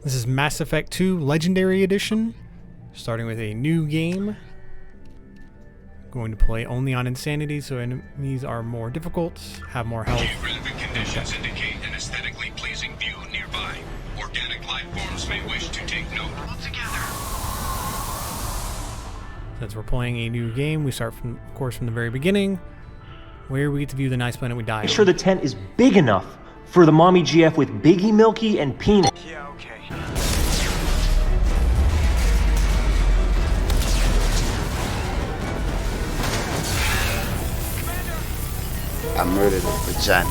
This is Mass Effect 2 Legendary Edition, starting with a new game. Going to play only on Insanity, so enemies are more difficult, have more health. Relevant conditions indicate an aesthetically pleasing view nearby. Organic life forms may wish to take note. Together. Since we're playing a new game, we start from, of course, from the very beginning, where we get to view the nice planet we die on. Make sure the tent is big enough for the mommy GF with Biggie Milky and Peanut. Yeah, okay. I murdered her for Johnny.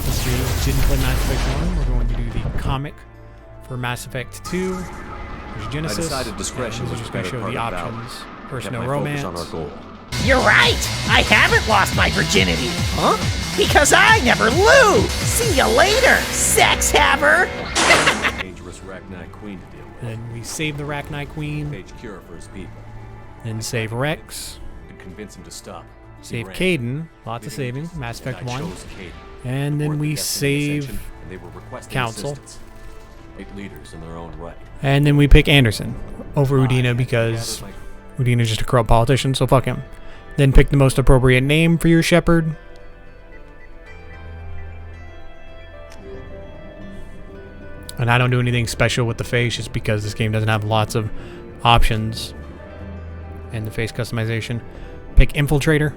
Since we didn't play Mass Effect 1, we're going to do the comic for Mass Effect 2. There's Genesis. I decided discretion was just the going to better show the part of valor. options. First, Kept no my romance. focus on our goal. You're right! I haven't lost my virginity! Huh? Because I never lose! See you later, sex haver! Dangerous Rachni Queen to deal with. Then we save the Rachni Queen. Page cure for his people. Then save Rex. Could convince him to stop. He Save ran. Caden. Lots of Leaving saving. Mass Effect and I 1. chose Caden. And then Worth we the Geth save ascension, and they were requesting Council. assistance. Great leaders in their own right. And then we pick Anderson over Udina because Udina's just a corrupt politician, so fuck him. Then pick the most appropriate name for your shepherd. And I don't do anything special with the face just because this game doesn't have lots of options in the face customization. Pick Infiltrator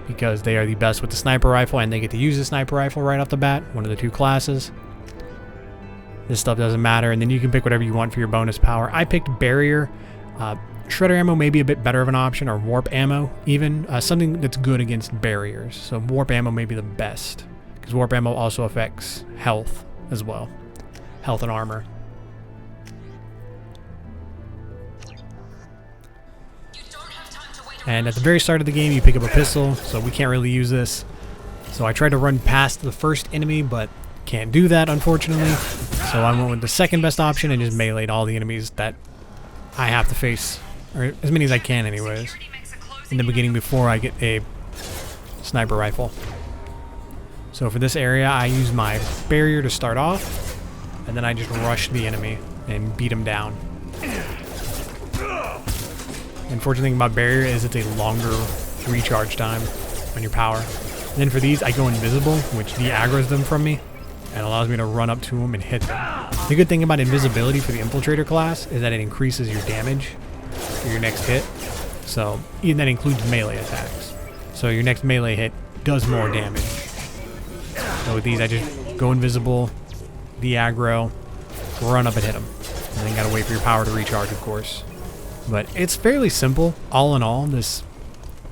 because they are the best with the sniper rifle and they get to use the sniper rifle right off the bat, one of the two classes. This stuff doesn't matter, and then you can pick whatever you want for your bonus power. I picked Barrier. Shredder ammo may be a bit better of an option, or warp ammo even. Something that's good against barriers. So warp ammo may be the best, because warp ammo also affects health as well. Health and armor. And at the very start of the game, you pick up a pistol, so we can't really use this. So I tried to run past the first enemy, but can't do that, unfortunately. So I went with the second best option and just meleeed all the enemies that I have to face, or as many as I can anyways, in the beginning before I get a sniper rifle. So for this area, I use my barrier to start off, and then I just rush the enemy and beat him down. The unfortunate thing about barrier is it's a longer recharge time on your power. And then for these, I go invisible, which de-aggroes them from me and allows me to run up to them and hit them. The good thing about invisibility for the infiltrator class is that it increases your damage for your next hit. So, and that includes melee attacks. So your next melee hit does more damage. So with these, I just go invisible, de-aggro, run up and hit them. And then gotta wait for your power to recharge, of course. But it's fairly simple. All in all, this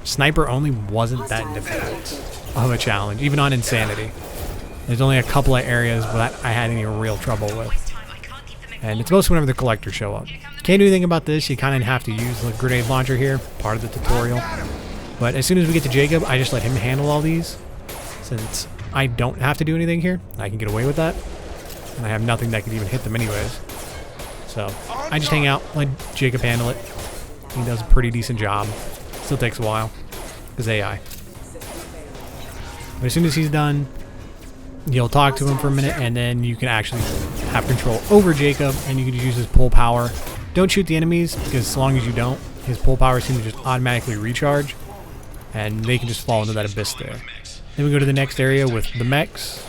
sniper only wasn't that difficult of a challenge, even on Insanity. There's only a couple of areas that I had any real trouble with. And it's mostly whenever the collectors show up. Can't do anything about this. You kind of have to use the grenade launcher here, part of the tutorial. But as soon as we get to Jacob, I just let him handle all these. Since I don't have to do anything here, I can get away with that. And I have nothing that could even hit them anyways. So I just hang out, let Jacob handle it. He does a pretty decent job. Still takes a while, because AI. But as soon as he's done, you'll talk to him for a minute, and then you can actually have control over Jacob, and you can just use his pull power. Don't shoot the enemies, because as long as you don't, his pull power seems to just automatically recharge, and they can just fall into that abyss there. Then we go to the next area with the mechs,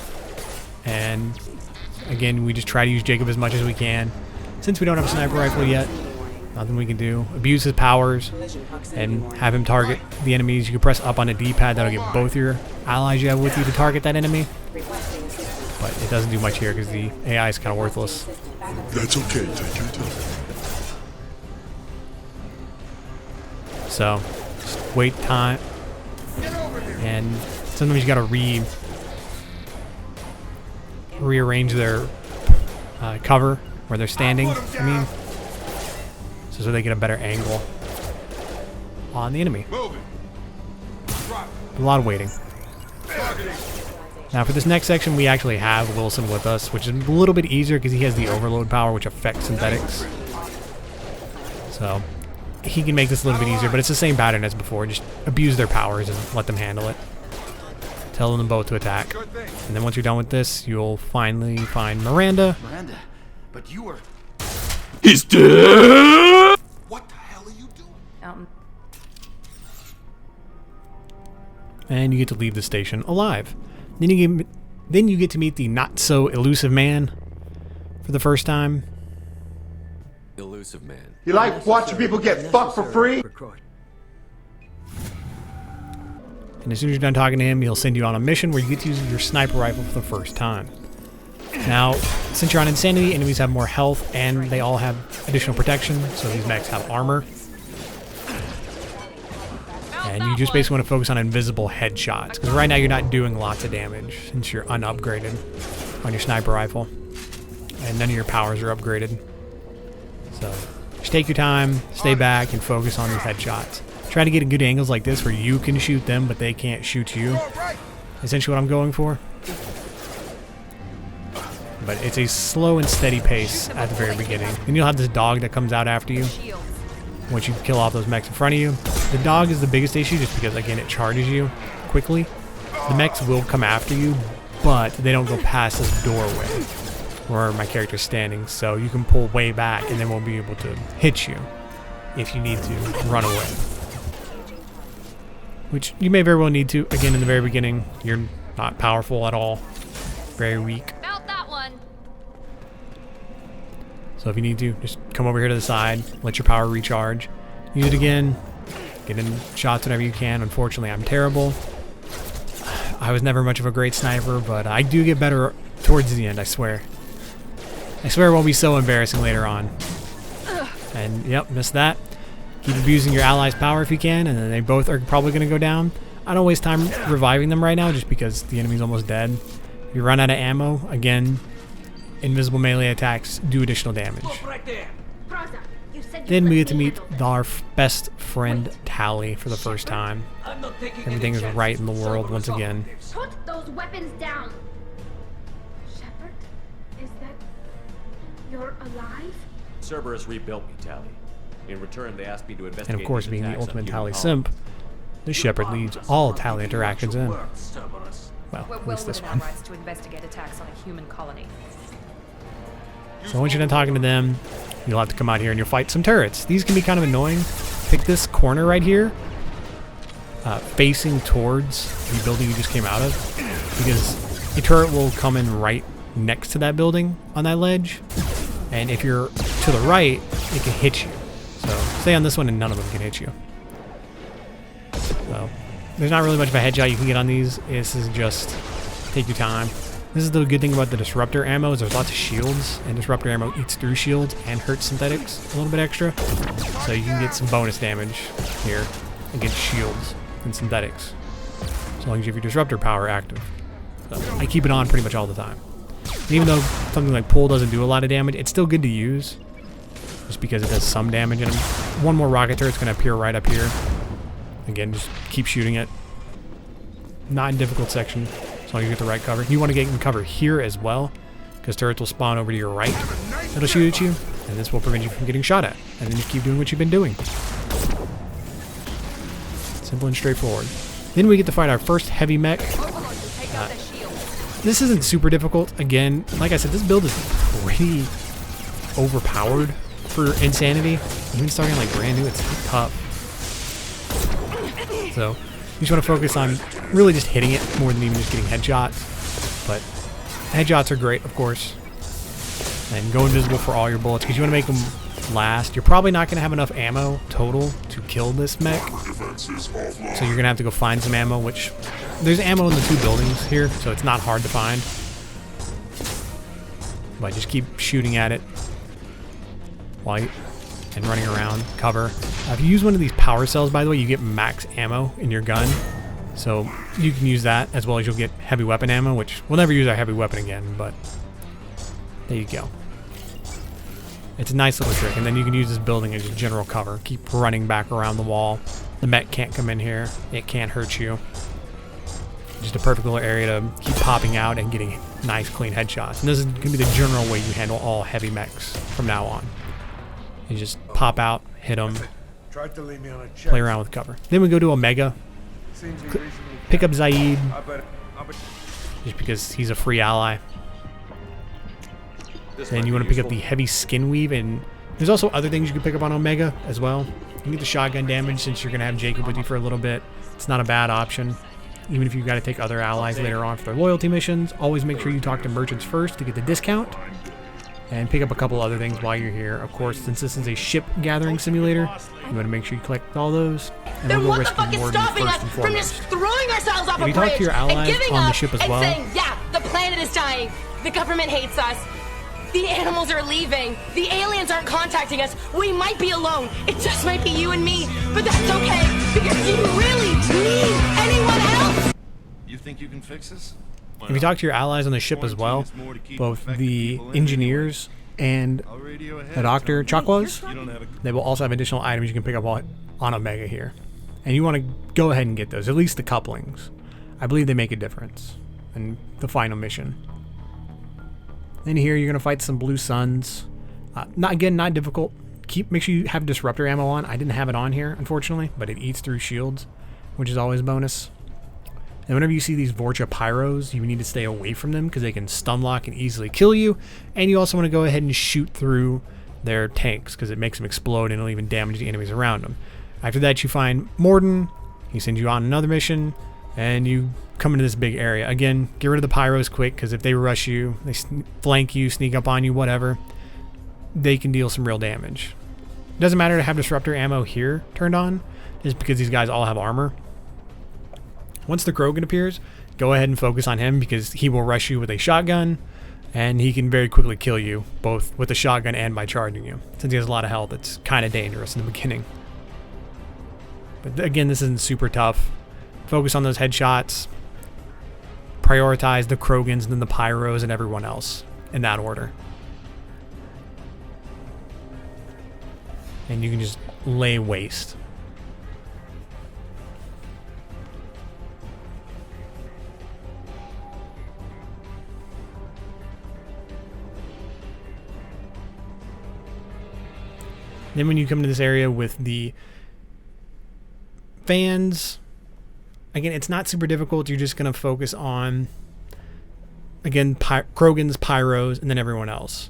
and again, we just try to use Jacob as much as we can. Since we don't have a sniper rifle yet, nothing we can do. Abuse his powers and have him target the enemies. You can press up on a D-pad. That'll get both your allies you have with you to target that enemy. But it doesn't do much here because the AI is kind of worthless. That's okay, take your time. So, just wait time. And sometimes you gotta rearrange their cover where they're standing, I mean. So they get a better angle on the enemy. A lot of waiting. Now for this next section, we actually have Wilson with us, which is a little bit easier because he has the overload power, which affects synthetics. So he can make this a little bit easier, but it's the same pattern as before. Just abuse their powers and let them handle it. tell them both to attack. And then once you're done with this, you'll finally find Miranda. Miranda, but you were... He's dead! What the hell are you doing? And you get to leave the station alive. Then you get to meet the not so elusive man for the first time. Elusive man. You like watching people get fucked for free? And as soon as you're done talking to him, he'll send you on a mission where you get to use your sniper rifle for the first time. Now, since you're on insanity, enemies have more health and they all have additional protection, so these mechs have armor. And you just basically want to focus on invisible headshots, because right now you're not doing lots of damage since you're unupgraded on your sniper rifle. And none of your powers are upgraded. So, just take your time, stay back, and focus on these headshots. Try to get good angles like this where you can shoot them, but they can't shoot you. Essentially what I'm going for. But it's a slow and steady pace at the very beginning. And you'll have this dog that comes out after you once you kill off those mechs in front of you. The dog is the biggest issue just because, again, it charges you quickly. The mechs will come after you, but they don't go past this doorway where my character's standing. So you can pull way back and they won't be able to hit you if you need to run away. Which you may very well need to. Again, in the very beginning, you're not powerful at all. Very weak. About that one. So if you need to, just come over here to the side, let your power recharge. Use it again. Get in shots whenever you can. Unfortunately, I'm terrible. I was never much of a great sniper, but I do get better towards the end, I swear. I swear it won't be so embarrassing later on. And, yep, missed that. Keep abusing your allies' power if you can, and then they both are probably going to go down. I don't waste time reviving them right now just because the enemy's almost dead. If you run out of ammo, again, invisible melee attacks do additional damage. Then we get to meet our best friend, Tally, for the first time. Everything is right in the world once again. Put those weapons down. Shepard, is that... you're alive? Cerberus rebuilt me, Tally. In return, they asked me to investigate. And of course, these being the attacks on ultimate human Tally colonies. simp, the Shepard leads all Tally interactions in. Well, We're at well least this within our one. rights to investigate attacks on a human colony. So once you're done talking to them, you'll have to come out here and you'll fight some turrets. These can be kind of annoying. Pick this corner right here, facing towards the building you just came out of, because a turret will come in right next to that building on that ledge, and if you're to the right, it can hit you. So stay on this one and none of them can hit you. So there's not really much of a headshot you can get on these. This is just take your time. This is the good thing about the disruptor ammo is there's lots of shields, and disruptor ammo eats through shields and hurts synthetics a little bit extra. So you can get some bonus damage here against shields and synthetics, as long as you have your disruptor power active. So I keep it on pretty much all the time. And even though something like pull doesn't do a lot of damage, it's still good to use, just because it does some damage. And one more rocket turret's going to appear right up here. Again, just keep shooting it. Not in difficult section, as long as you get the right cover. You want to get in cover here as well, because turrets will spawn over to your right. It'll shoot at you, and this will prevent you from getting shot at. And then just keep doing what you've been doing. Simple and straightforward. Then we get to fight our first heavy mech. This isn't super difficult. Again, like I said, this build is pretty overpowered for insanity. Even starting like brand new, it's tough. So you just want to focus on really just hitting it more than even just getting headshots. But headshots are great, of course. And go invisible for all your bullets because you want to make them last. You're probably not going to have enough ammo total to kill this mech. So you're going to have to go find some ammo, which there's ammo in the two buildings here, so it's not hard to find. But just keep shooting at it while and running around, cover. If you use one of these power cells, by the way, you get max ammo in your gun. So you can use that, as well as you'll get heavy weapon ammo, which we'll never use our heavy weapon again, but there you go. It's a nice little trick, and then you can use this building as your general cover. Keep running back around the wall. The mech can't come in here. It can't hurt you. Just a perfect little area to keep popping out and getting nice, clean headshots. And this is going to be the general way you handle all heavy mechs from now on. You just pop out, hit them, play around with cover. Then we go to Omega, pick up Zaeed, just because he's a free ally. Then you want to pick up the heavy skin weave, and there's also other things you can pick up on Omega as well. You can get the shotgun damage since you're going to have Jacob with you for a little bit. It's not a bad option. Even if you've got to take other allies later on for their loyalty missions, always make sure you talk to merchants first to get the discount. And pick up a couple other things while you're here. Of course, since this is a ship gathering simulator, you want to make sure you collect all those. And Then we'll what go the rescue fuck is Mordin stopping first us and from just foremost. throwing ourselves off If a you talk bridge to your allies and giving on the up ship as and well, saying, yeah, the planet is dying, the government hates us, the animals are leaving, the aliens aren't contacting us, we might be alone, it just might be you and me, but that's okay, because you really need anyone else! You think you can fix this? if you talk to your allies on the ship as well, both the engineers and the Dr. Chakwas, they will also have additional items you can pick up on Omega here. And you want to go ahead and get those, at least the couplings. I believe they make a difference in the final mission. Then here you're going to fight some blue suns. Not difficult. Make sure you have disruptor ammo on. I didn't have it on here, unfortunately, but it eats through shields, which is always a bonus. And whenever you see these Vorcha Pyros, you need to stay away from them because they can stun lock and easily kill you. And you also want to go ahead and shoot through their tanks because it makes them explode and it'll even damage the enemies around them. After that, you find Mordin. He sends you on another mission, and you come into this big area. Again, get rid of the Pyros quick because if they rush you, they flank you, sneak up on you, whatever, they can deal some real damage. It doesn't matter to have disruptor ammo here turned on, just because these guys all have armor. Once the Krogan appears, go ahead and focus on him because he will rush you with a shotgun, and he can very quickly kill you, both with a shotgun and by charging you. Since he has a lot of health, it's kind of dangerous in the beginning. But again, this isn't super tough. Focus on those headshots. Prioritize the Krogans and then the Pyros and everyone else in that order. And you can just lay waste. Then when you come to this area with the fans, again, it's not super difficult. You're just going to focus on, again, Krogans, Pyros, and then everyone else.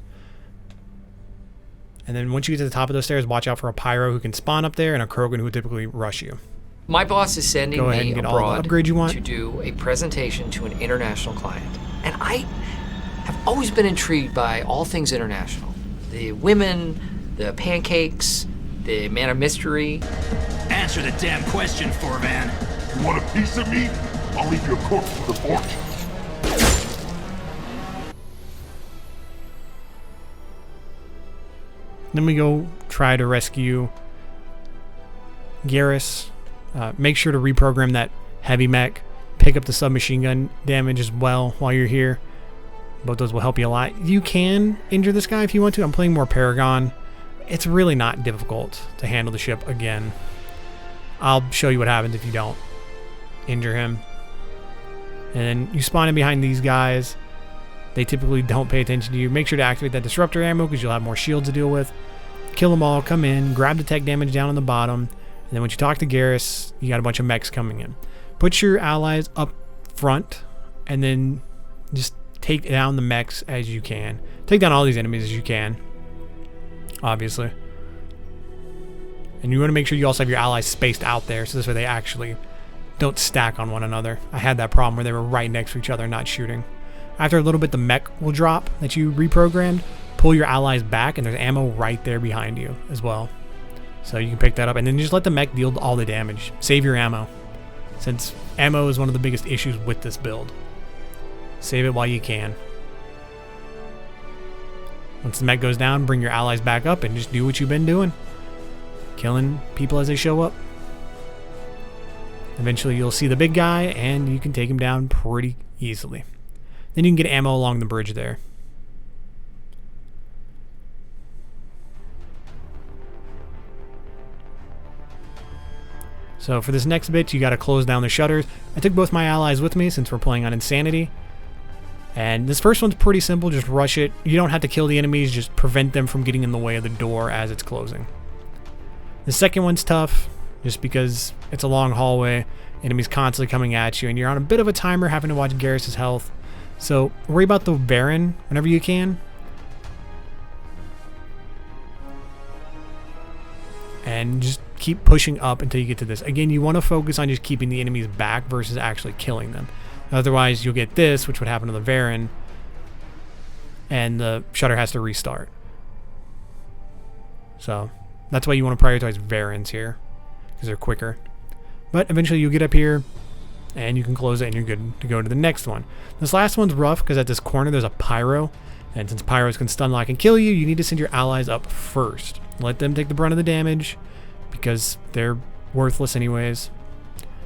And then once you get to the top of those stairs, watch out for a Pyro who can spawn up there and a Krogan who would typically rush you. My boss is sending Go ahead me and get all the abroad upgrades you want. to do a presentation to an international client. And I have always been intrigued by all things international. The women, the pancakes, the man of mystery. Answer the damn question, Forvan. You want a piece of me? I'll leave your corpse for the fortune. Then we go try to rescue Garrus. Make sure to reprogram that heavy mech. Pick up the submachine gun damage as well while you're here. Both those will help you a lot. You can injure this guy if you want to. I'm playing more Paragon. It's really not difficult to handle the ship again. I'll show you what happens if you don't injure him. And then you spawn in behind these guys. They typically don't pay attention to you. Make sure to activate that disruptor ammo because you'll have more shields to deal with. Kill them all, come in, grab the tech damage down on the bottom. And then once you talk to Garrus, you got a bunch of mechs coming in. Put your allies up front and then just take down the mechs as you can. Take down all these enemies as you can, obviously. And you want to make sure you also have your allies spaced out there so this way they actually don't stack on one another. I had that problem where they were right next to each other not shooting. After a little bit, the mech will drop that you reprogrammed. Pull your allies back, and there's ammo right there behind you as well. So you can pick that up, and then just let the mech deal all the damage. Save your ammo, since ammo is one of the biggest issues with this build. Save it while you can. Once the mech goes down, bring your allies back up and just do what you've been doing. Killing people as they show up. Eventually you'll see the big guy, and you can take him down pretty easily. Then you can get ammo along the bridge there. So for this next bit, you got to close down the shutters. I took both my allies with me since we're playing on Insanity. And this first one's pretty simple, just rush it. You don't have to kill the enemies, just prevent them from getting in the way of the door as it's closing. The second one's tough, just because it's a long hallway, Enemies constantly coming at you, and you're on a bit of a timer having to watch Garrus' health. So worry about the Baron whenever you can. And just keep pushing up until you get to this. Again, you want to focus on just keeping the enemies back versus actually killing them. Otherwise, you'll get this, which would happen to the Baron, and the shutter has to restart. So that's why you want to prioritize Varens here, because they're quicker. But eventually you'll get up here, and you can close it, and you're good to go to the next one. This last one's rough, because at this corner there's a pyro, and since pyros can stun lock and kill you, you need to send your allies up first. Let them take the brunt of the damage, because they're worthless anyways.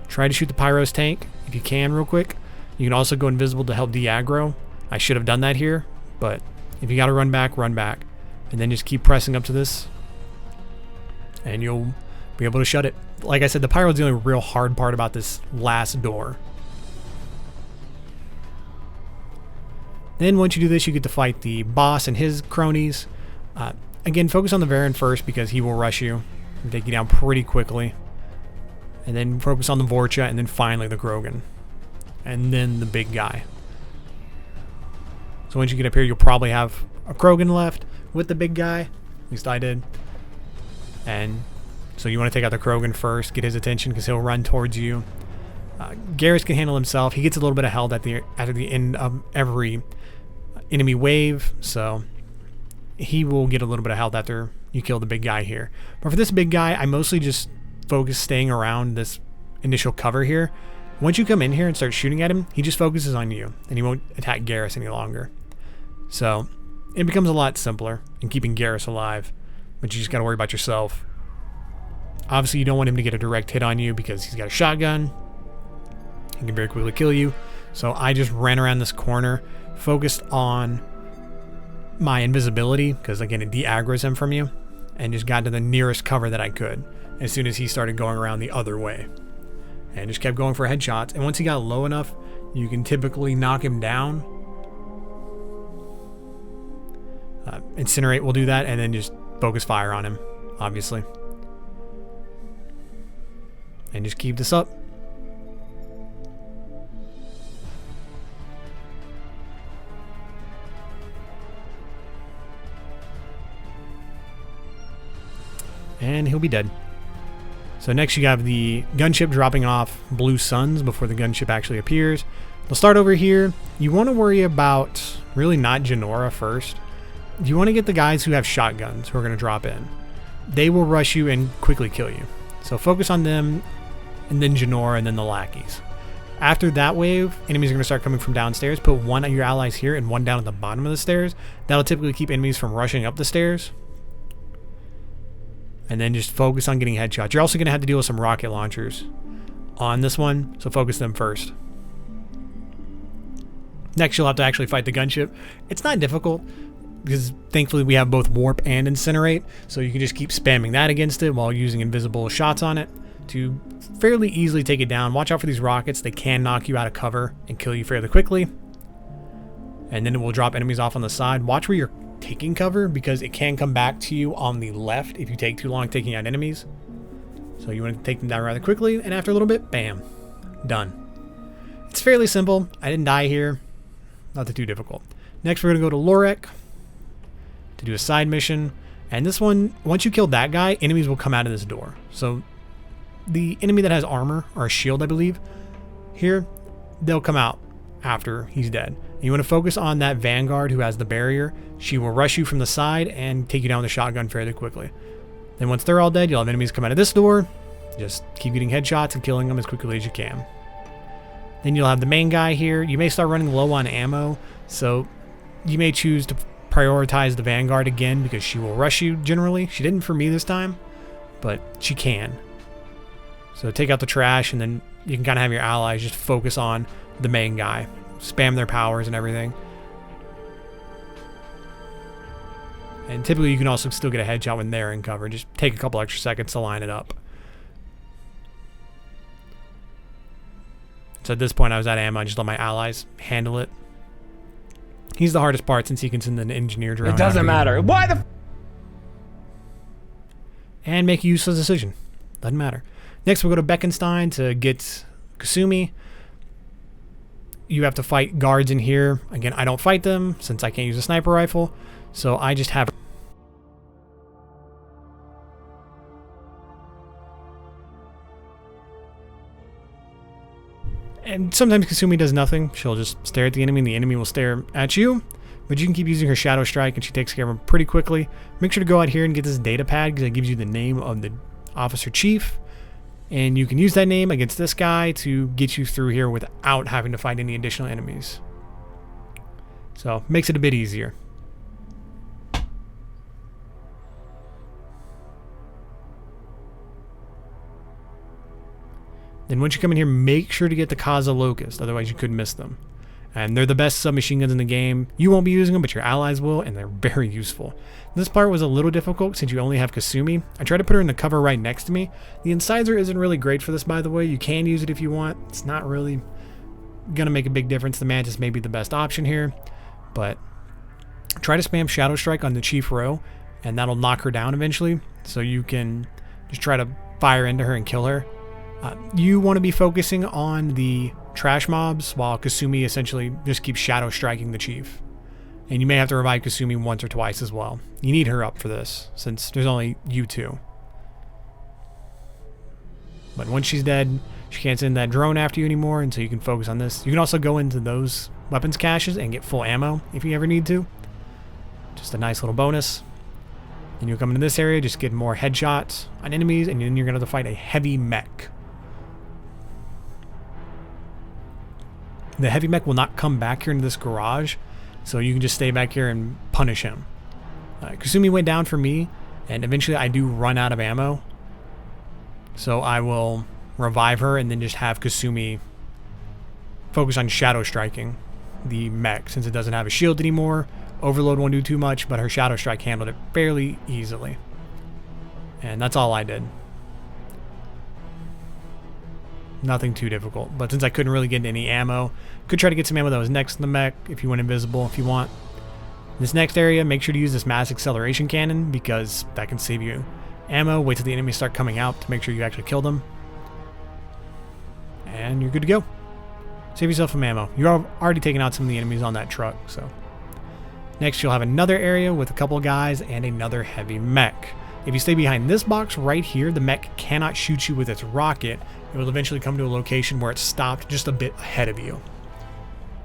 Try to shoot the pyro's tank if you can real quick. You can also go invisible to help de-aggro. I should have done that here, but if you gotta run back, run back. And then just keep pressing up to this, and you'll be able to shut it. Like I said, the pyro is the only real hard part about this last door. Then once you do this, you get to fight the boss and his cronies. Again, focus on the Varen first because he will rush you and take you down pretty quickly. And then focus on the Vorcha, and then finally the Grogan. And then the big guy. So once you get up here, you'll probably have a Krogan left with the big guy. At least I did. And so you want to take out the Krogan first, get his attention because he'll run towards you. Garrus can handle himself. He gets a little bit of health at the end of every enemy wave, so he will get a little bit of health after you kill the big guy here. But for this big guy, I mostly just focus staying around this initial cover here. Once you come in here and start shooting at him, he just focuses on you, and he won't attack Garrus any longer. So it becomes a lot simpler in keeping Garrus alive, but you just got to worry about yourself. Obviously, you don't want him to get a direct hit on you because he's got a shotgun. He can very quickly kill you. So I just ran around this corner, focused on my invisibility, because again, it de-aggroes him from you, and just got to the nearest cover that I could as soon as he started going around the other way. And just kept going for headshots. And once he got low enough, you can typically knock him down. Incinerate will do that, and then just focus fire on him, obviously. And just keep this up. And he'll be dead. So next you have the gunship dropping off blue suns before the gunship actually appears. They'll start over here. You want to worry about really not Genora first. You want to get the guys who have shotguns who are going to drop in. They will rush you and quickly kill you. So focus on them, and then Genora, and then the lackeys. After that wave, enemies are going to start coming from downstairs. Put one of your allies here and one down at the bottom of the stairs. That'll typically keep enemies from rushing up the stairs. And then just focus on getting headshots. You're also going to have to deal with some rocket launchers on this one, so focus them first. Next, you'll have to actually fight the gunship. It's not difficult, because thankfully we have both warp and incinerate, so you can just keep spamming that against it while using invisible shots on it to fairly easily take it down. Watch out for these rockets. They can knock you out of cover and kill you fairly quickly. And then it will drop enemies off on the side. Watch where you're taking cover, because it can come back to you on the left if you take too long taking out enemies. So you want to take them down rather quickly, and after a little bit, bam, done. It's fairly simple. I didn't die here. Not too difficult. Next, we're going to go to Lorek to do a side mission. And this one, once you kill that guy, enemies will come out of this door. So the enemy that has armor, or a shield, I believe, here, they'll come out after he's dead. And you want to focus on that Vanguard who has the barrier. She will rush you from the side and take you down with a shotgun fairly quickly. Then once they're all dead, you'll have enemies come out of this door. Just keep getting headshots and killing them as quickly as you can. Then you'll have the main guy here. You may start running low on ammo, so you may choose to prioritize the Vanguard again, because she will rush you generally. She didn't for me this time, but she can. So take out the trash, and then you can kind of have your allies just focus on the main guy. Spam their powers and everything. And typically you can also still get a headshot when they're in cover. Just take a couple extra seconds to line it up. So at this point I was out of ammo. I just let my allies handle it. He's the hardest part since he can send an engineer drone. It doesn't matter. Why the... And make a useless decision. Doesn't matter. Next we'll go to Beckenstein to get Kasumi. You have to fight guards in here. Again, I don't fight them since I can't use a sniper rifle. So I just have... And sometimes Kasumi does nothing. She'll just stare at the enemy and the enemy will stare at you. But you can keep using her Shadow Strike and she takes care of him pretty quickly. Make sure to go out here and get this data pad because it gives you the name of the officer chief. And you can use that name against this guy to get you through here without having to fight any additional enemies. So, makes it a bit easier. Then once you come in here, make sure to get the Kaza Locust, otherwise you could miss them. And they're the best submachine guns in the game. You won't be using them, but your allies will, and they're very useful. This part was a little difficult since you only have Kasumi. I tried to put her in the cover right next to me. The incisor isn't really great for this, by the way. You can use it if you want. It's not really going to make a big difference. The Mantis may be the best option here, but try to spam Shadow Strike on the chief row, and that'll knock her down eventually. So you can just try to fire into her and kill her. You want to be focusing on the trash mobs while Kasumi essentially just keeps shadow striking the chief. And you may have to revive Kasumi once or twice as well. You need her up for this since there's only you two. But once she's dead, she can't send that drone after you anymore, and so you can focus on this. You can also go into those weapons caches and get full ammo if you ever need to. Just a nice little bonus. And you'll come into this area, just get more headshots on enemies, and then you're going to have to fight a heavy mech. The heavy mech will not come back here into this garage, so you can just stay back here and punish him. Kasumi went down for me, and eventually I do run out of ammo. So I will revive her and then just have Kasumi focus on shadow striking the mech since it doesn't have a shield anymore. Overload won't do too much, but her Shadow Strike handled it fairly easily. And that's all I did. Nothing too difficult. But since I couldn't really get any ammo, could try to get some ammo that was next to the mech if you went invisible if you want. This next area, make sure to use this mass acceleration cannon because that can save you ammo. Wait till the enemies start coming out to make sure you actually kill them. And you're good to go. Save yourself some ammo. You're already taking out some of the enemies on that truck, so... Next, you'll have another area with a couple guys and another heavy mech. If you stay behind this box right here, the mech cannot shoot you with its rocket. It will eventually come to a location where it's stopped just a bit ahead of you.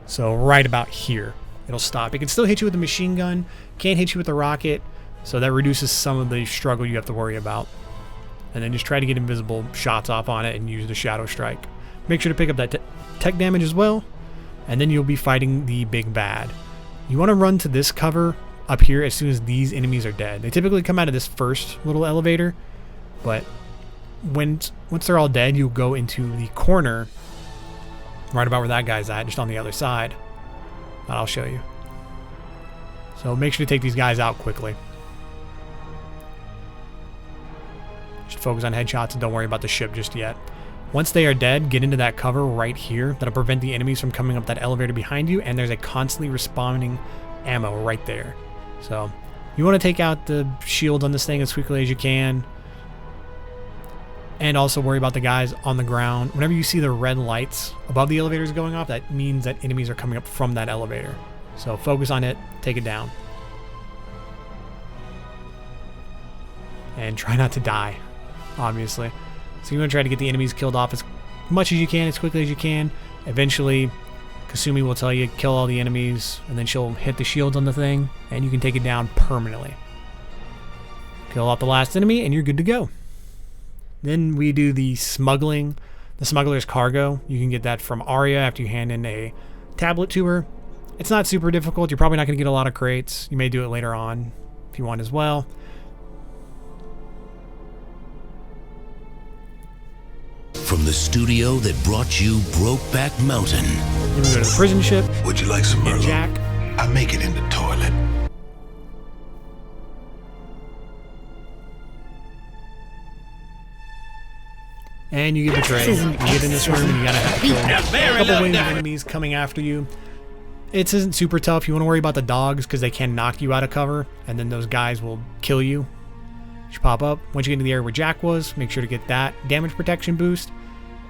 So right about here, it'll stop. It can still hit you with a machine gun, can't hit you with a rocket, so that reduces some of the struggle you have to worry about. And then just try to get invisible shots off on it and use the Shadow Strike. Make sure to pick up that tech damage as well, and then you'll be fighting the big bad. You want to run to this cover up here as soon as these enemies are dead. They typically come out of this first little elevator, but once they're all dead, you'll go into the corner right about where that guy's at, just on the other side. But I'll show you. So make sure to take these guys out quickly. Just focus on headshots and don't worry about the ship just yet. Once they are dead, get into that cover right here. That'll prevent the enemies from coming up that elevator behind you, and there's a constantly respawning ammo right there. So you want to take out the shields on this thing as quickly as you can. And also worry about the guys on the ground. Whenever you see the red lights above the elevators going off, that means that enemies are coming up from that elevator. So focus on it, take it down. And try not to die, obviously. So you want to try to get the enemies killed off as much as you can, as quickly as you can. Eventually, Kasumi will tell you, kill all the enemies, and then she'll hit the shields on the thing, and you can take it down permanently. Kill off the last enemy, and you're good to go. Then we do the smuggling, the smuggler's cargo. You can get that from Arya after you hand in a tablet to her. It's not super difficult. You're probably not going to get a lot of crates. You may do it later on if you want as well. From the studio that brought you Brokeback Mountain. Then we go to the prison ship. Would you like some Merlot? Jack. I make it in the toilet. And you get betrayed. You get in this room and you gotta have to kill a couple waves of enemies coming after you. It isn't super tough. You want to worry about the dogs because they can knock you out of cover, and then those guys will kill you. You pop up. Once you get into the area where Jack was, make sure to get that damage protection boost.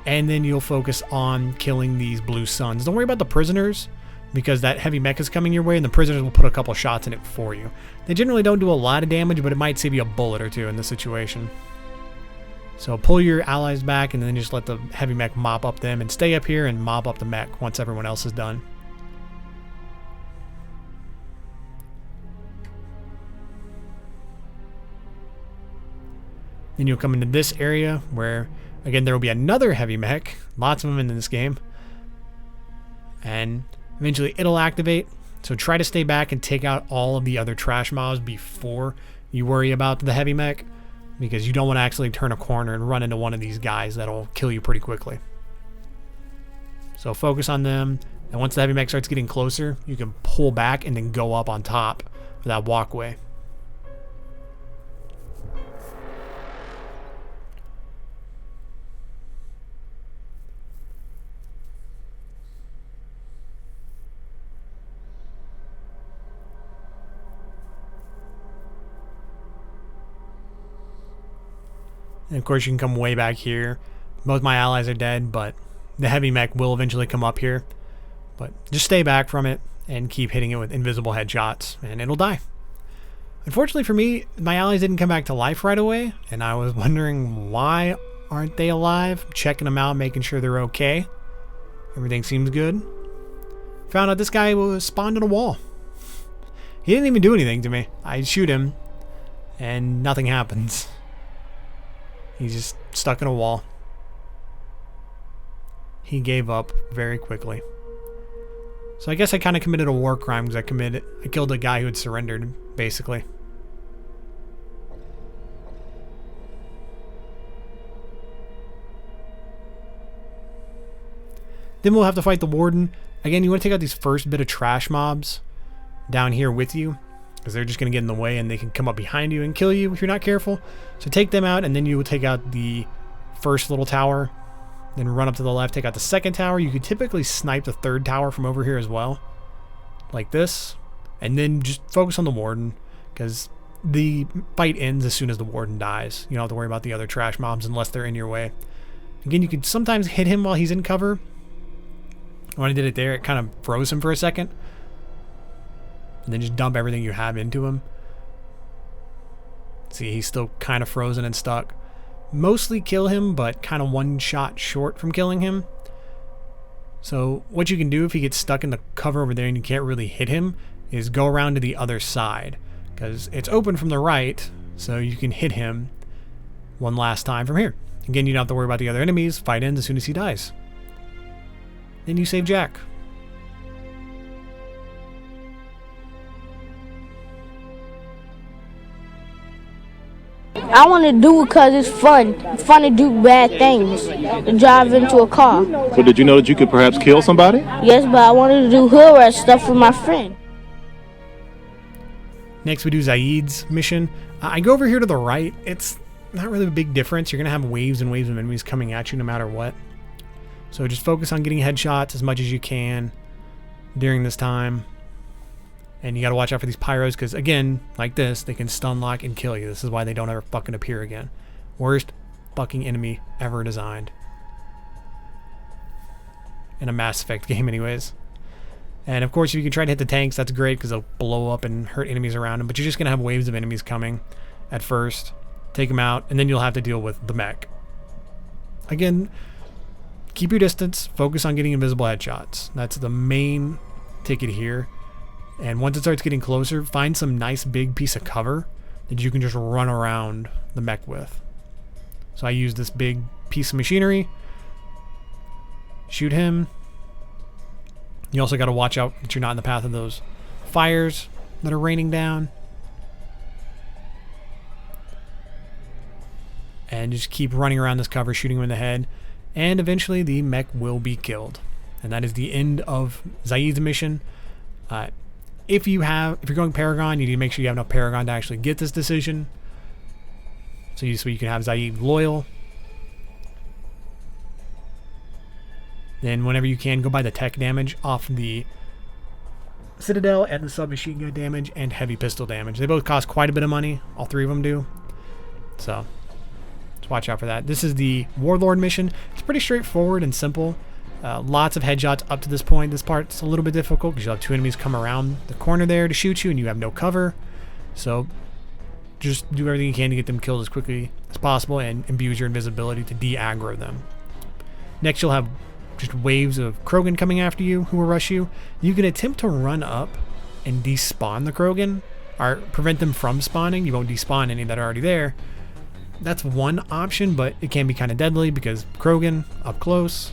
and then you'll focus on killing these blue suns. Don't worry about the prisoners, because that heavy mech is coming your way, and the prisoners will put a couple shots in it for you. They generally don't do a lot of damage, but it might save you a bullet or two in this situation. So pull your allies back, and then just let the heavy mech mop up them, and stay up here and mop up the mech once everyone else is done. Then you'll come into this area where, again, there will be another heavy mech. Lots of them in this game. And eventually it'll activate. So try to stay back and take out all of the other trash mobs before you worry about the heavy mech, because you don't want to actually turn a corner and run into one of these guys that'll kill you pretty quickly. So focus on them. And once the heavy mech starts getting closer, you can pull back and then go up on top of that walkway. And of course you can come way back here. Both my allies are dead, but the heavy mech will eventually come up here. But just stay back from it and keep hitting it with invisible headshots, and it'll die. Unfortunately for me, my allies didn't come back to life right away, and I was wondering why aren't they alive? Checking them out, making sure they're okay. Everything seems good. Found out this guy was spawned in a wall. He didn't even do anything to me. I shoot him, and nothing happens. He's just stuck in a wall. He gave up very quickly. So I guess I kind of committed a war crime because I killed a guy who had surrendered, basically. Then we'll have to fight the Warden. Again, you want to take out these first bit of trash mobs down here with you, because they're just going to get in the way and they can come up behind you and kill you if you're not careful. So take them out, and then you will take out the first little tower, then run up to the left, take out the second tower. You could typically snipe the third tower from over here as well, like this, and then just focus on the Warden, because the fight ends as soon as the Warden dies. You don't have to worry about the other trash mobs unless they're in your way. Again, you can sometimes hit him while he's in cover. When I did it there, it kind of froze him for a second. And then just dump everything you have into him. See, he's still kind of frozen and stuck. Mostly kill him, but kind of one shot short from killing him. So what you can do if he gets stuck in the cover over there and you can't really hit him is go around to the other side, because it's open from the right, so you can hit him one last time from here. Again, you don't have to worry about the other enemies. Fight ends as soon as he dies. Then you save Jack. I want to do it because it's fun. It's fun to do bad things. To drive into a car. So did you know that you could perhaps kill somebody? Yes, but I wanted to do hood rat stuff with my friend. Next we do Zaeed's mission. I go over here to the right. It's not really a big difference. You're going to have waves and waves of enemies coming at you no matter what. So just focus on getting headshots as much as you can during this time. And you gotta watch out for these pyros, because again, like this, they can stun lock and kill you. This is why they don't ever fucking appear again. Worst fucking enemy ever designed. In a Mass Effect game anyways. And of course, if you can try to hit the tanks, that's great, because they'll blow up and hurt enemies around them. But you're just gonna have waves of enemies coming at first. Take them out, and then you'll have to deal with the mech. Again, keep your distance, focus on getting invisible headshots. That's the main ticket here. And once it starts getting closer, find some nice big piece of cover that you can just run around the mech with. So I use this big piece of machinery. Shoot him. You also got to watch out that you're not in the path of those fires that are raining down. And just keep running around this cover, shooting him in the head. And eventually the mech will be killed. And that is the end of Zaeed's mission. If you're going Paragon, you need to make sure you have enough Paragon to actually get this decision. So you can have Zaeed loyal. Then whenever you can, go buy the tech damage off the Citadel and the submachine gun damage and heavy pistol damage. They both cost quite a bit of money. All three of them do. So So watch out for that. This is the Warlord mission. It's pretty straightforward and simple. Lots of headshots up to this point. This part's a little bit difficult because you'll have two enemies come around the corner there to shoot you and you have no cover. So just do everything you can to get them killed as quickly as possible and imbue your invisibility to de-aggro them. Next, you'll have just waves of Krogan coming after you who will rush you. You can attempt to run up and despawn the Krogan, or prevent them from spawning. You won't despawn any that are already there. That's one option, but it can be kind of deadly because Krogan up close.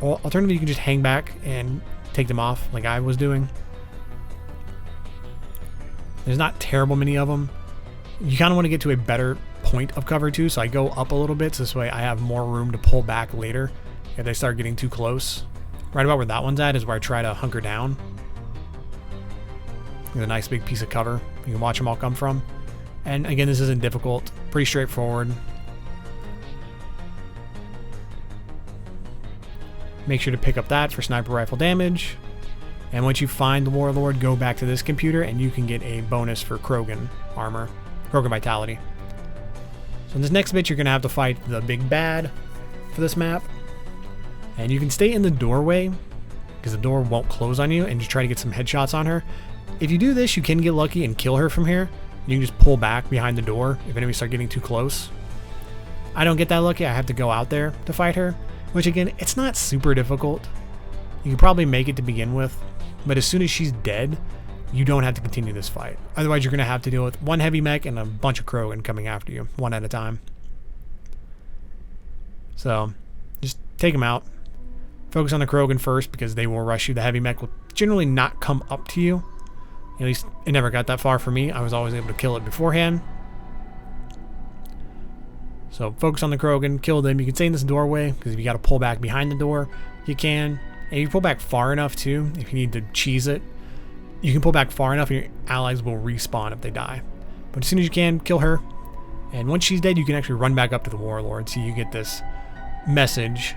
Or alternatively, you can just hang back and take them off like I was doing. There's not terrible many of them. You kind of want to get to a better point of cover too, so I go up a little bit so this way I have more room to pull back later if they start getting too close. Right about where that one's at is where I try to hunker down. There's a nice big piece of cover you can watch them all come from. And again, this isn't difficult, pretty straightforward. Make sure to pick up that for sniper rifle damage. And once you find the Warlord, go back to this computer and you can get a bonus for Krogan armor, Krogan vitality. So in this next bit, you're going to have to fight the big bad for this map. And you can stay in the doorway because the door won't close on you and just try to get some headshots on her. If you do this, you can get lucky and kill her from here. You can just pull back behind the door if enemies start getting too close. I don't get that lucky. I have to go out there to fight her, which again, it's not super difficult. You can probably make it to begin with, but as soon as she's dead, you don't have to continue this fight. Otherwise, you're going to have to deal with one heavy mech and a bunch of Krogan coming after you, one at a time. So, just take them out. Focus on the Krogan first because they will rush you. The heavy mech will generally not come up to you. At least, it never got that far for me. I was always able to kill it beforehand. So, focus on the Krogan, kill them. You can stay in this doorway because if you got to pull back behind the door, you can. And you pull back far enough too, if you need to cheese it. You can pull back far enough and your allies will respawn if they die. But as soon as you can, kill her. And once she's dead, you can actually run back up to the Warlord so you get this message.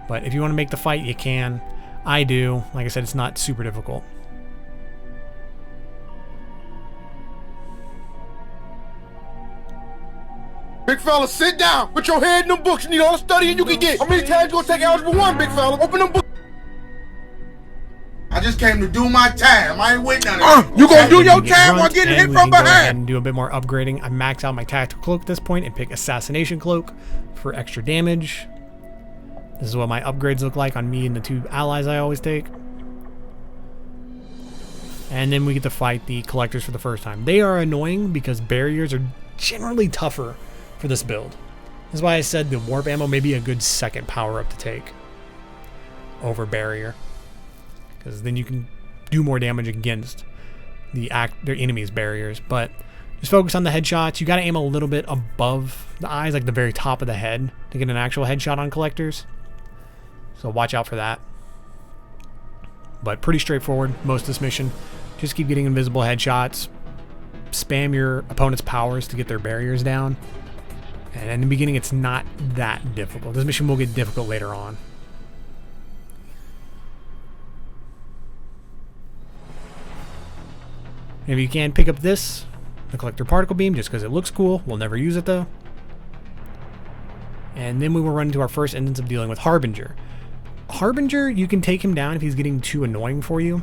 But if you want to make the fight, you can. I do. Like I said, it's not super difficult. Big fella, sit down. Put your head in them books. You need all the studying you can get. How many times you gonna take Algebra 1, big fella? Open them books. I just came to do my time. I ain't waiting on it. You gonna do your time while getting hit from behind. And do a bit more upgrading. I max out my tactical cloak at this point and pick assassination cloak for extra damage. This is what my upgrades look like on me and the two allies I always take. And then we get to fight the collectors for the first time. They are annoying because barriers are generally tougher for this build. That's why I said the warp ammo may be a good second power up to take over barrier, because then you can do more damage against their enemies' barriers. But just focus on the headshots. You got to aim a little bit above the eyes, like the very top of the head, to get an actual headshot on collectors. So watch out for that. But pretty straightforward most of this mission. Just keep getting invisible headshots. Spam your opponent's powers to get their barriers down. And in the beginning, it's not that difficult. This mission will get difficult later on. If you can, pick up this, the collector particle beam, just because it looks cool. We'll never use it though. And then we will run into our first instance of dealing with Harbinger. Harbinger, you can take him down if he's getting too annoying for you,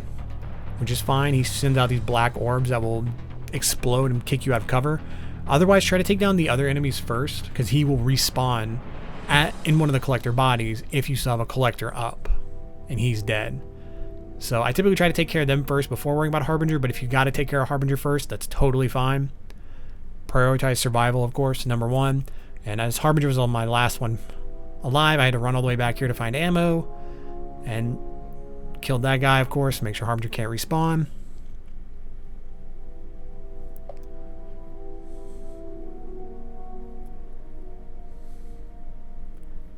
which is fine. He sends out these black orbs that will explode and kick you out of cover. Otherwise, try to take down the other enemies first, because he will respawn in one of the collector bodies if you still have a collector up and he's dead. So I typically try to take care of them first before worrying about Harbinger, but if you got to take care of Harbinger first, that's totally fine. Prioritize survival, of course, number one. And as Harbinger was on my last one alive, I had to run all the way back here to find ammo and killed that guy, of course, make sure Harbinger can't respawn.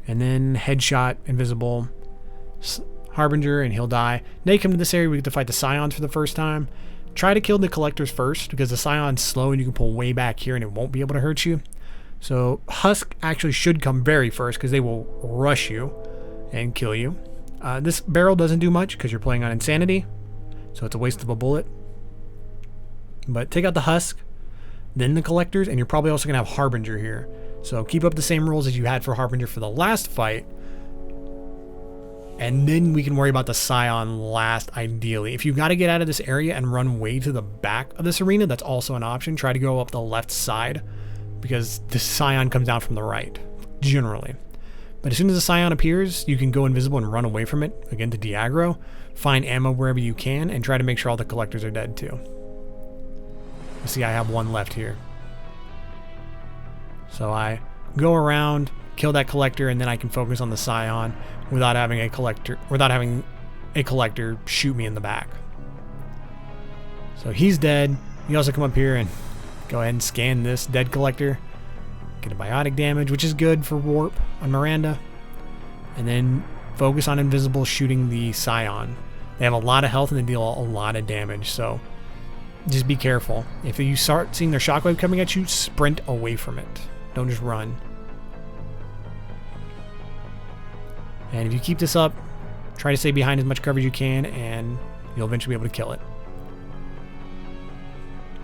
And then headshot, invisible Harbinger, and he'll die. Now you come to this area, we get to fight the Scions for the first time. Try to kill the collectors first, because the Scion's slow and you can pull way back here and it won't be able to hurt you. So Husk actually should come very first, because they will rush you and kill you. This barrel doesn't do much because you're playing on Insanity, so it's a waste of a bullet. But take out the Husk, then the collectors, and you're probably also going to have Harbinger here. So keep up the same rules as you had for Harbinger for the last fight. And then we can worry about the Scion last, ideally. If you've got to get out of this area and run way to the back of this arena, that's also an option. Try to go up the left side, because the Scion comes down from the right, generally. But as soon as the Scion appears, you can go invisible and run away from it, again to de-aggro, find ammo wherever you can, and try to make sure all the collectors are dead too. See, I have one left here. So I go around, kill that collector, and then I can focus on the Scion without having a collector shoot me in the back. So he's dead. You also come up here and go ahead and scan this dead collector. Get a biotic damage, which is good for warp on Miranda. And then focus on invisible shooting the Scion. They have a lot of health and they deal a lot of damage, so just be careful. If you start seeing their shockwave coming at you, sprint away from it. Don't just run. And if you keep this up, try to stay behind as much cover as you can, and you'll eventually be able to kill it.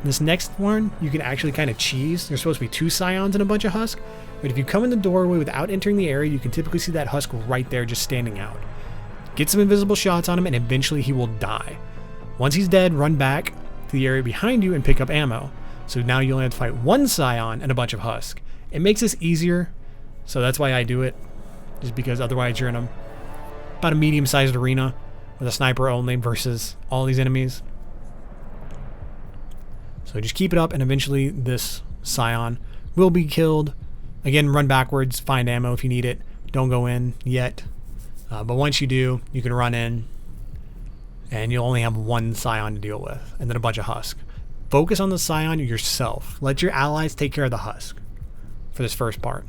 This next one, you can actually kind of cheese. There's supposed to be 2 Scions and a bunch of Husk, but if you come in the doorway without entering the area, you can typically see that Husk right there just standing out. Get some invisible shots on him, and eventually he will die. Once he's dead, run back to the area behind you and pick up ammo. So now you only have to fight 1 Scion and a bunch of Husk. It makes this easier, so that's why I do it. Just because otherwise you're in about a medium-sized arena with a sniper only versus all these enemies. So just keep it up, and eventually this Scion will be killed. Again, run backwards, find ammo if you need it. Don't go in yet. But once you do, you can run in, and you'll only have 1 Scion to deal with, and then a bunch of Husk. Focus on the Scion yourself. Let your allies take care of the Husk for this first part.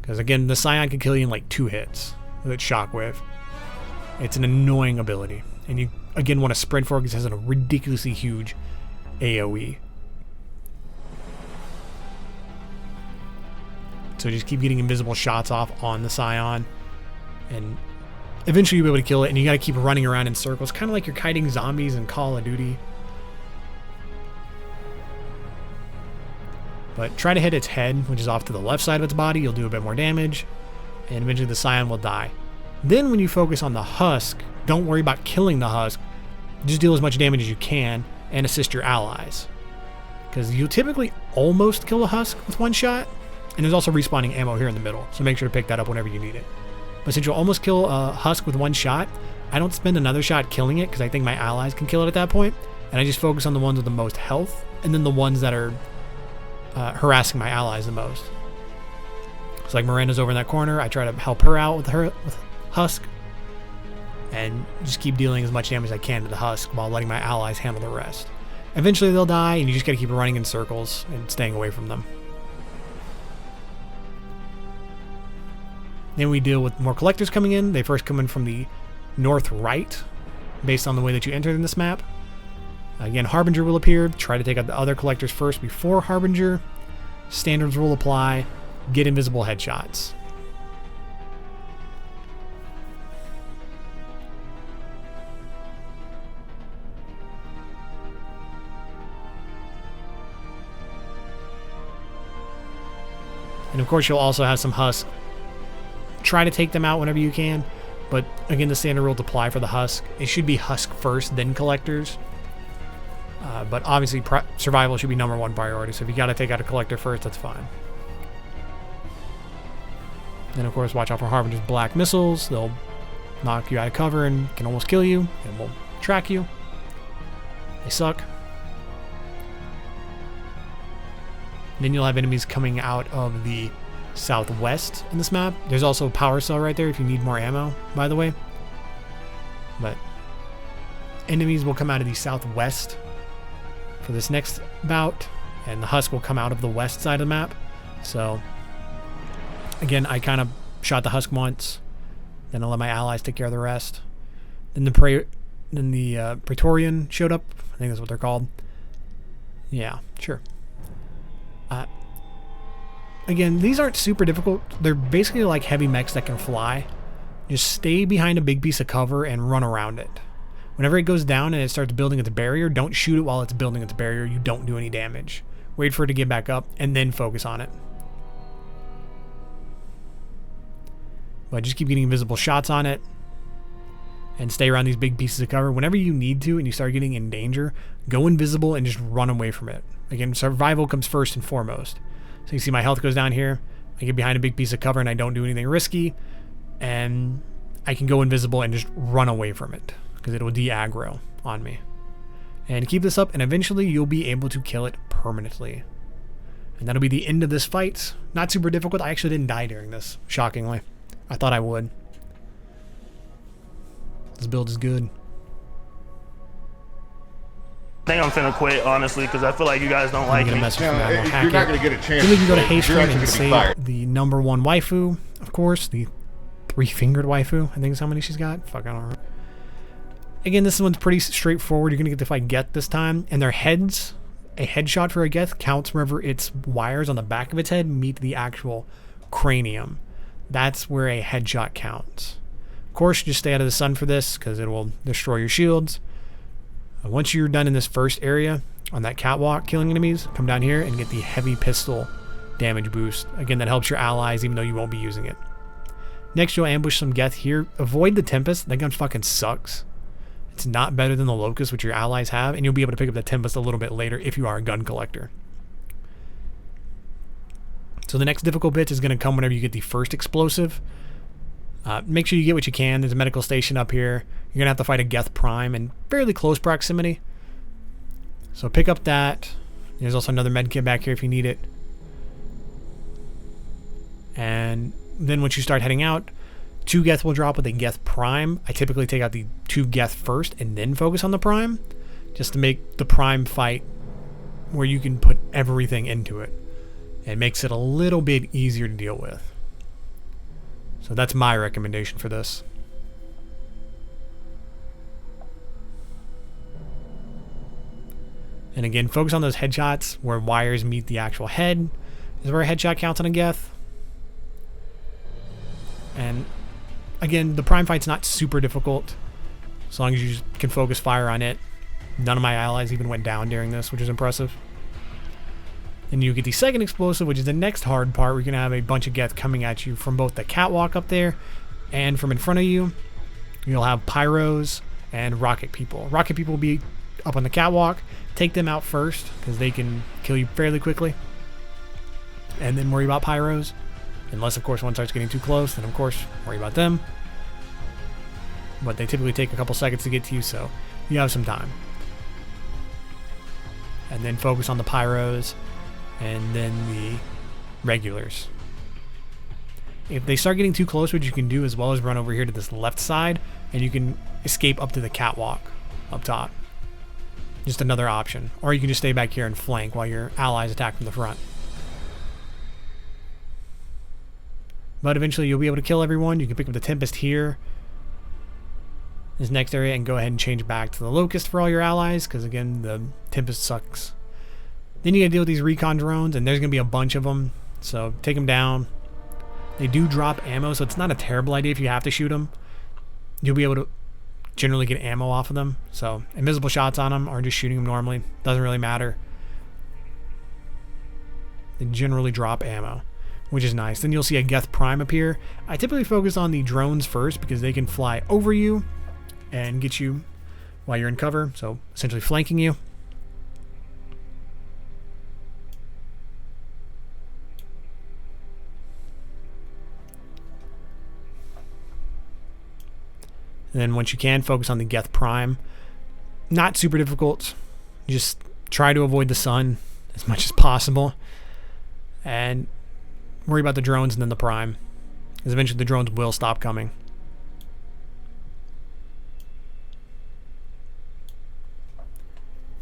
Because again, the Scion can kill you in like 2 hits with its shockwave. It's an annoying ability. And you, again, want to sprint for it because it has a ridiculously huge AoE. So just keep getting invisible shots off on the Scion. And eventually you'll be able to kill it. And you got to keep running around in circles. Kind of like you're kiting zombies in Call of Duty. But try to hit its head, which is off to the left side of its body. You'll do a bit more damage, and eventually the Scion will die. Then when you focus on the Husk, don't worry about killing the Husk. Just deal as much damage as you can and assist your allies. Because you'll typically almost kill a Husk with 1 shot, and there's also respawning ammo here in the middle, so make sure to pick that up whenever you need it. But since you'll almost kill a Husk with 1 shot, I don't spend another shot killing it because I think my allies can kill it at that point, and I just focus on the ones with the most health, and then the ones that are harassing my allies the most. It's like Miranda's over in that corner. I try to help her out with Husk, and just keep dealing as much damage as I can to the Husk while letting my allies handle the rest. Eventually they'll die, and you just got to keep running in circles and staying away from them. Then we deal with more collectors coming in. They first come in from the north right, based on the way that you enter in this map. Again, Harbinger will appear. Try to take out the other collectors first before Harbinger. Standards will apply. Get invisible headshots. And of course, you'll also have some Husk. Try to take them out whenever you can. But again, the standard rules apply for the Husk. It should be Husk first, then collectors. But obviously survival should be #1 priority, so if you got to take out a collector first, that's fine. Then of course watch out for Harbinger's black missiles. They'll knock you out of cover and can almost kill you, and will track you. They suck. Then you'll have enemies coming out of the southwest in this map. There's also a power cell right there if you need more ammo, by the way. But enemies will come out of the southwest for this next bout, and the Husk will come out of the west side of the map. So again, I kind of shot the Husk once, then I let my allies take care of the rest. Then the Praetorian showed up. I think that's what they're called. Yeah, sure. Again, these aren't super difficult. They're basically like heavy mechs that can fly. Just stay behind a big piece of cover and run around it. Whenever it goes down and it starts building its barrier, don't shoot it while it's building its barrier. You don't do any damage. Wait for it to get back up and then focus on it. But just keep getting invisible shots on it. And stay around these big pieces of cover. Whenever you need to and you start getting in danger, go invisible and just run away from it. Again, survival comes first and foremost. So you see my health goes down here. I get behind a big piece of cover and I don't do anything risky. And I can go invisible and just run away from it, because it will de-aggro on me. And keep this up and eventually you'll be able to kill it permanently. And that'll be the end of this fight. Not super difficult. I actually didn't die during this, shockingly. I thought I would. This build is good. I think I'm finna quit, honestly, because I feel like you guys don't like me. You're not going to get a chance. Then we can go to haste You're room actually and gonna be save fired. the #1 waifu, of course, the 3-fingered waifu. I think is how many she's got. Fuck, I don't remember. Again, this one's pretty straightforward. You're going to get to fight Geth this time, and their heads, a headshot for a Geth counts wherever its wires on the back of its head meet the actual cranium. That's where a headshot counts. Of course, just stay out of the sun for this, because it will destroy your shields. Once you're done in this first area, on that catwalk killing enemies, come down here and get the heavy pistol damage boost. Again, that helps your allies, even though you won't be using it. Next, you'll ambush some Geth here. Avoid the Tempest. That gun fucking sucks. It's not better than the Locust, which your allies have, and you'll be able to pick up the Tempest a little bit later if you are a gun collector. So the next difficult bit is going to come whenever you get the first explosive. Make sure you get what you can. There's a medical station up here. You're going to have to fight a Geth Prime in fairly close proximity. So pick up that. There's also another med kit back here if you need it. And then once you start heading out, 2 Geth will drop with a Geth Prime. I typically take out the 2 Geth first and then focus on the Prime, just to make the Prime fight where you can put everything into it. It makes it a little bit easier to deal with. So that's my recommendation for this. And again, focus on those headshots where wires meet the actual head. This is where a headshot counts on a Geth. And again, the Prime fight's not super difficult, as long as you just can focus fire on it. None of my allies even went down during this, which is impressive. Then you get the second explosive, which is the next hard part. We're going to have a bunch of Geth coming at you from both the catwalk up there and from in front of you. You'll have pyros and rocket people. Rocket people will be up on the catwalk. Take them out first, because they can kill you fairly quickly. And then worry about pyros. Unless, of course, one starts getting too close, then, of course, worry about them. But they typically take a couple seconds to get to you, so you have some time. And then focus on the pyros. And then the regulars. If they start getting too close, what you can do as well is run over here to this left side, and you can escape up to the catwalk up top. Just another option. Or you can just stay back here and flank while your allies attack from the front. But eventually you'll be able to kill everyone. You can pick up the Tempest here, this next area, and go ahead and change back to the Locust for all your allies, because again, the Tempest sucks. Then you gotta deal with these recon drones, and there's gonna be a bunch of them, so take them down. They do drop ammo, so it's not a terrible idea if you have to shoot them. You'll be able to generally get ammo off of them, so invisible shots on them, or just shooting them normally, doesn't really matter. They generally drop ammo, which is nice. Then you'll see a Geth Prime appear. I typically focus on the drones first, because they can fly over you and get you while you're in cover, so essentially flanking you. And then once you can, focus on the Geth Prime. Not super difficult. Just try to avoid the sun as much as possible. And worry about the drones and then the Prime, because eventually the drones will stop coming.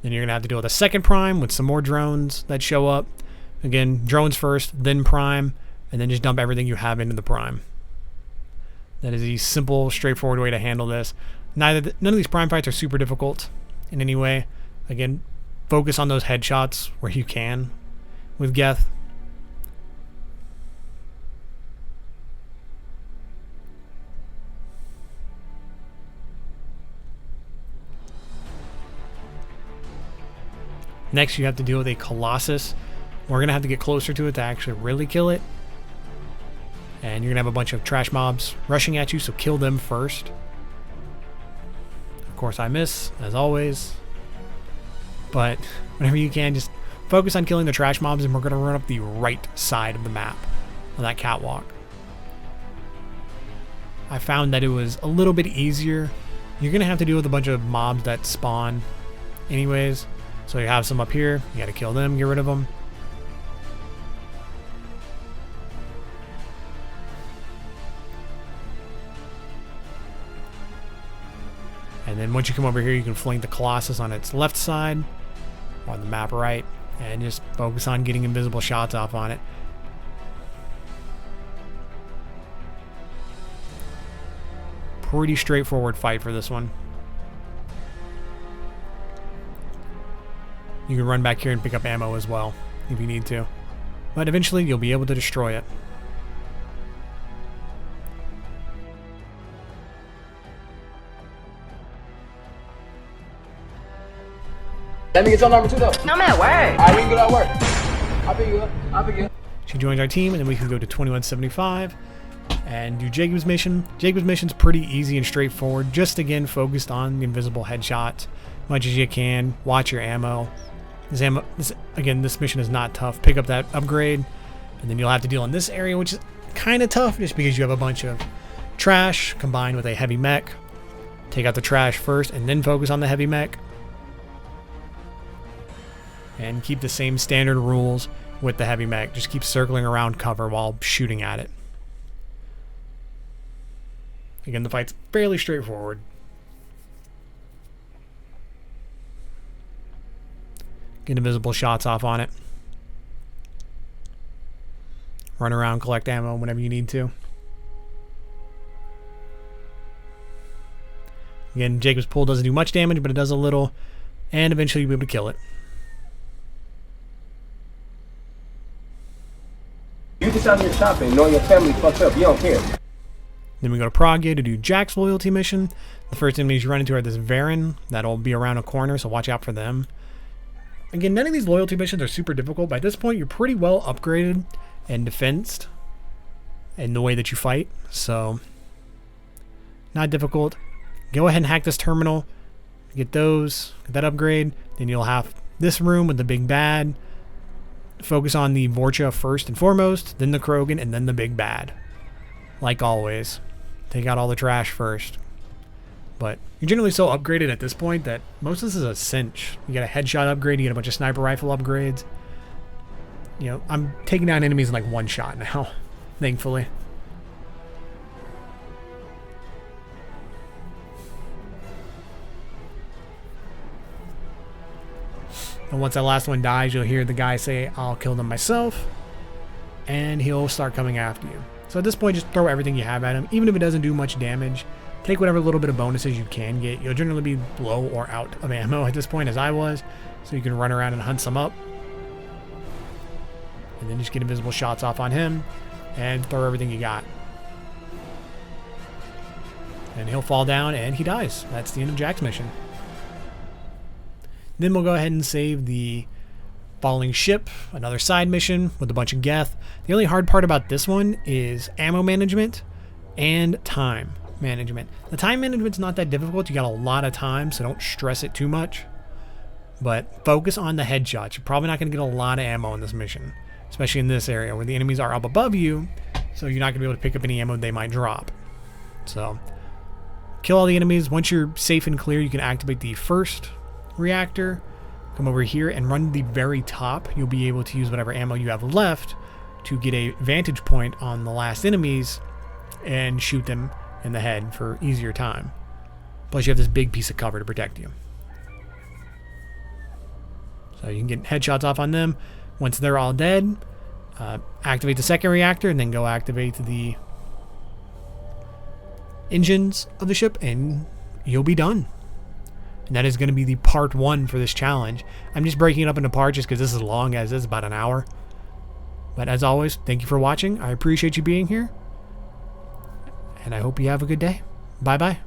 Then you're going to have to deal with a second Prime with some more drones that show up. Again, drones first, then Prime, and then just dump everything you have into the Prime. That is a simple, straightforward way to handle this. None of these Prime fights are super difficult in any way. Again, focus on those headshots where you can with Geth. Next, you have to deal with a Colossus. We're going to have to get closer to it to actually really kill it. And you're going to have a bunch of trash mobs rushing at you, so kill them first. Of course, I miss, as always. But whenever you can, just focus on killing the trash mobs, and we're going to run up the right side of the map on that catwalk. I found that it was a little bit easier. You're going to have to deal with a bunch of mobs that spawn anyways. So you have some up here. You got to kill them, get rid of them. And then once you come over here, you can flank the Colossus on its left side, or on the map right, and just focus on getting invisible shots off on it. Pretty straightforward fight for this one. You can run back here and pick up ammo as well, if you need to. But eventually, you'll be able to destroy it. Let me get your number 2 though. I'm at work. Alright, we can get out work. I'll pick you up. I'll pick you up. She joins our team, and then we can go to 2175 and do Jacob's mission. Jacob's mission's pretty easy and straightforward. Just again, focused on the invisible headshots, much as you can. Watch your ammo. This mission is not tough. Pick up that upgrade, and then you'll have to deal in this area, which is kind of tough, just because you have a bunch of trash combined with a heavy mech. Take out the trash first, and then focus on the heavy mech. And keep the same standard rules with the heavy mech. Just keep circling around cover while shooting at it. Again, the fight's fairly straightforward. Get invisible shots off on it. Run around, collect ammo whenever you need to. Again, Jacob's pull doesn't do much damage, but it does a little. And eventually you'll be able to kill it. You just out here shopping, knowing your family fucked up. You don't care. Then we go to Prague to do Jack's loyalty mission. The first enemies you run into are this Varan that'll be around a corner, so watch out for them. Again, none of these loyalty missions are super difficult. By this point, you're pretty well upgraded and defensed in the way that you fight, so not difficult. Go ahead and hack this terminal, get that upgrade, then you'll have this room with the big bad. Focus on the Vorcha first and foremost, then the Krogan, and then the big bad. Like always, take out all the trash first. But you're generally so upgraded at this point that most of this is a cinch. You get a headshot upgrade, you get a bunch of sniper rifle upgrades. You know, I'm taking down enemies in like one shot now, thankfully. And once that last one dies, you'll hear the guy say, "I'll kill them myself," and he'll start coming after you. So at this point, just throw everything you have at him, even if it doesn't do much damage. Take whatever little bit of bonuses you can get. You'll generally be low or out of ammo at this point, as I was, so you can run around and hunt some up. And then just get invisible shots off on him, and throw everything you got. And he'll fall down, and he dies. That's the end of Jack's mission. Then we'll go ahead and save the falling ship, another side mission with a bunch of Geth. The only hard part about this one is ammo management and time management. The time management's not that difficult. You got a lot of time, so don't stress it too much. But focus on the headshots. You're probably not going to get a lot of ammo in this mission, especially in this area where the enemies are up above you, so you're not going to be able to pick up any ammo they might drop. So kill all the enemies. Once you're safe and clear, you can activate the first reactor, come over here and run to the very top. You'll be able to use whatever ammo you have left to get a vantage point on the last enemies and shoot them in the head for easier time. Plus you have this big piece of cover to protect you. So you can get headshots off on them. Once they're all dead, activate the second reactor and then go activate the engines of the ship and you'll be done. And that is going to be the part 1 for this challenge. I'm just breaking it up into parts just because this is long, as it's about an hour. But as always, thank you for watching. I appreciate you being here. And I hope you have a good day. Bye-bye.